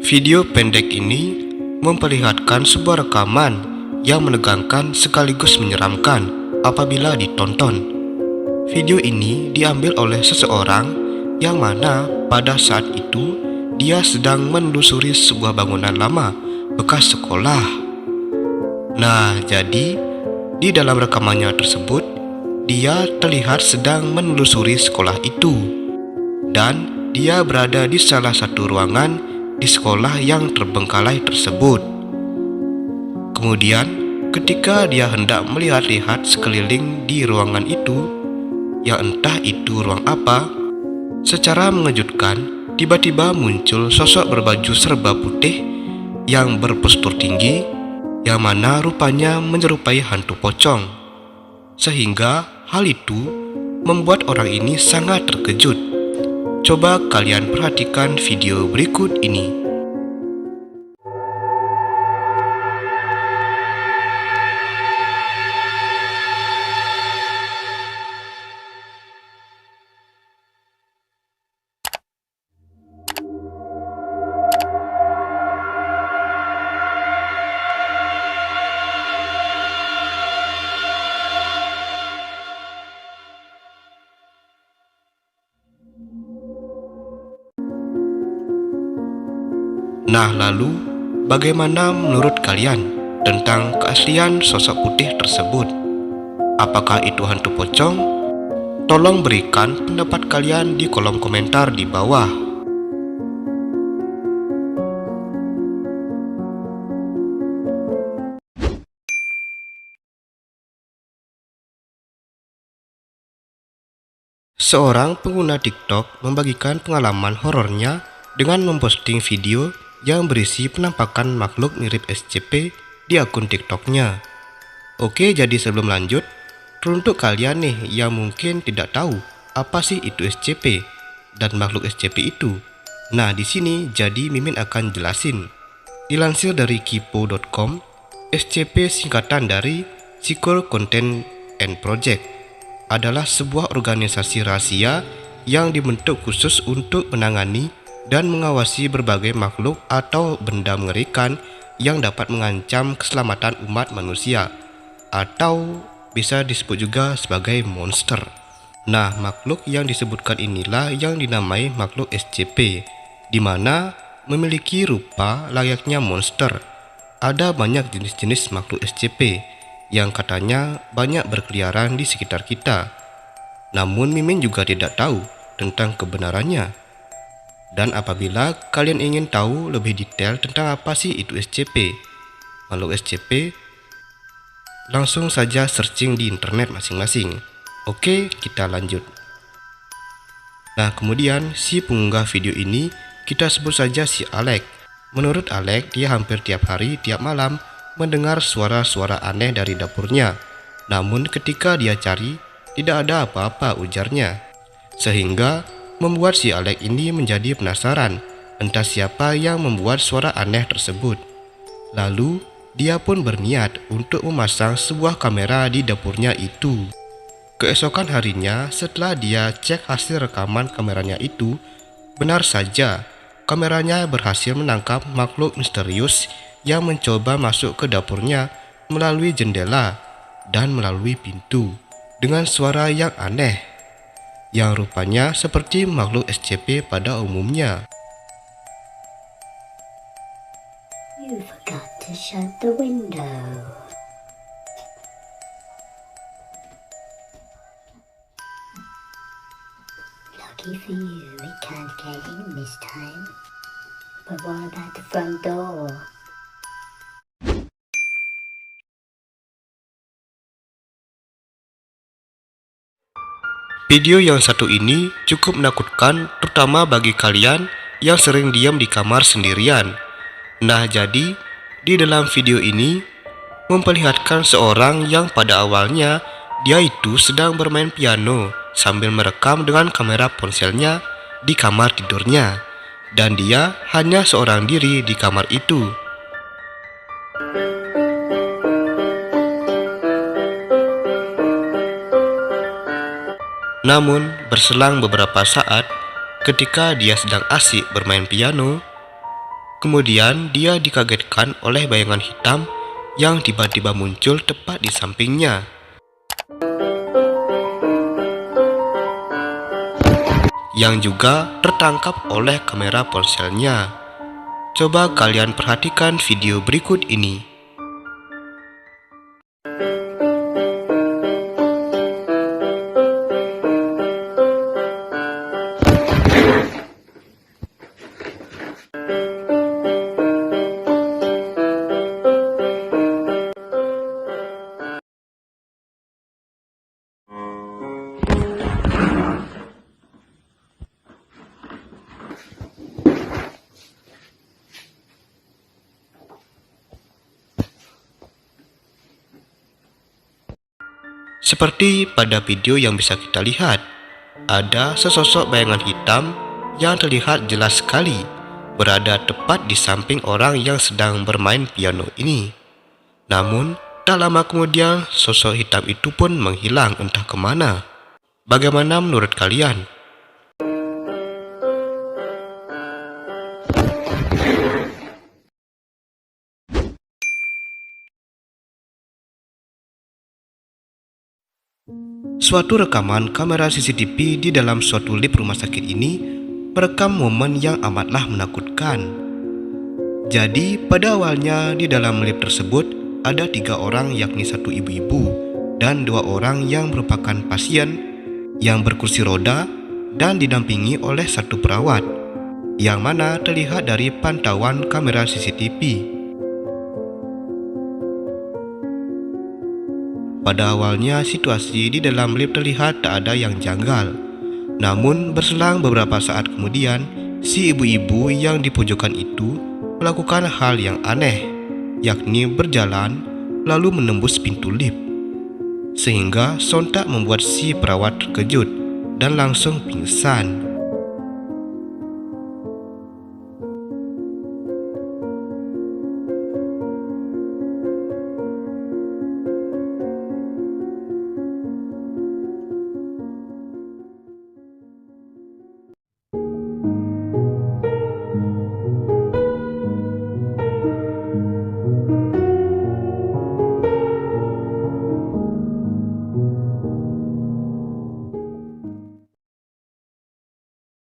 Video pendek ini memperlihatkan sebuah rekaman yang menegangkan sekaligus menyeramkan apabila ditonton. Video ini diambil oleh seseorang yang mana pada saat itu dia sedang menelusuri sebuah bangunan lama bekas sekolah. Nah, jadi di dalam rekamannya tersebut dia terlihat sedang menelusuri sekolah itu, dan dia berada di salah satu ruangan di sekolah yang terbengkalai tersebut. Kemudian, ketika dia hendak melihat-lihat sekeliling di ruangan itu, yang entah itu ruang apa, secara mengejutkan tiba-tiba muncul sosok berbaju serba putih yang berpostur tinggi, yang mana rupanya menyerupai hantu pocong. Sehingga hal itu membuat orang ini sangat terkejut. Coba kalian perhatikan video berikut ini. Nah, lalu bagaimana menurut kalian tentang keaslian sosok putih tersebut? Apakah itu hantu pocong? Tolong berikan pendapat kalian di kolom komentar di bawah. Seorang pengguna TikTok membagikan pengalaman horornya dengan memposting video yang berisi penampakan makhluk mirip SCP di akun TikToknya. Oke, jadi sebelum lanjut, untuk kalian nih yang mungkin tidak tahu apa sih itu SCP dan makhluk SCP itu. Nah, di sini jadi Mimin akan jelasin. Dilansir dari kipo.com, SCP singkatan dari Secret Content and Project adalah sebuah organisasi rahasia yang dibentuk khusus untuk menangani dan mengawasi berbagai makhluk atau benda mengerikan yang dapat mengancam keselamatan umat manusia, atau bisa disebut juga sebagai monster. Nah, makhluk yang disebutkan inilah yang dinamai makhluk SCP, di mana memiliki rupa layaknya monster. Ada banyak jenis-jenis makhluk SCP yang katanya banyak berkeliaran di sekitar kita. Namun Mimin juga tidak tahu tentang kebenarannya. Dan apabila kalian ingin tahu lebih detail tentang apa sih itu SCP, makhluk SCP, langsung saja searching di internet masing-masing. Oke, kita lanjut. Nah, kemudian si pengunggah video ini kita sebut saja si Alex. Menurut Alex, dia hampir tiap hari, tiap malam mendengar suara-suara aneh dari dapurnya. Namun ketika dia cari, tidak ada apa-apa, ujarnya. Sehingga membuat si Alex ini menjadi penasaran entah siapa yang membuat suara aneh tersebut. Lalu dia pun berniat untuk memasang sebuah kamera di dapurnya itu. Keesokan harinya setelah dia cek hasil rekaman kameranya itu, benar saja kameranya berhasil menangkap makhluk misterius yang mencoba masuk ke dapurnya melalui jendela dan melalui pintu dengan suara yang aneh, yang rupanya seperti makhluk SCP pada umumnya. You forgot to shut the window. Lucky for you, it can't get in this time. But what about the front door? Video yang satu ini cukup menakutkan, terutama bagi kalian yang sering diam di kamar sendirian. Nah, jadi di dalam video ini memperlihatkan seorang yang pada awalnya dia itu sedang bermain piano sambil merekam dengan kamera ponselnya di kamar tidurnya, dan dia hanya seorang diri di kamar itu. Namun, berselang beberapa saat, ketika dia sedang asik bermain piano, Kemudian dia dikagetkan oleh bayangan hitam yang tiba-tiba muncul tepat di sampingnya. Yang juga tertangkap oleh kamera ponselnya. Coba kalian perhatikan video berikut ini. Seperti pada video yang bisa kita lihat, ada sesosok bayangan hitam yang terlihat jelas sekali berada tepat di samping orang yang sedang bermain piano ini. Namun, tak lama kemudian sosok hitam itu pun menghilang entah kemana. Bagaimana menurut kalian? Suatu rekaman kamera CCTV di dalam suatu lift rumah sakit ini merekam momen yang amatlah menakutkan. Jadi pada awalnya di dalam lift tersebut ada 3 orang, yakni 1 ibu-ibu dan 2 orang yang merupakan pasien yang berkursi roda dan didampingi oleh 1 perawat, yang mana terlihat dari pantauan kamera CCTV. Pada awalnya situasi di dalam lift terlihat tak ada yang janggal. Namun berselang beberapa saat kemudian, si ibu-ibu yang di pojokan itu melakukan hal yang aneh, yakni berjalan lalu menembus pintu lift. Sehingga sontak membuat si perawat terkejut dan langsung pingsan.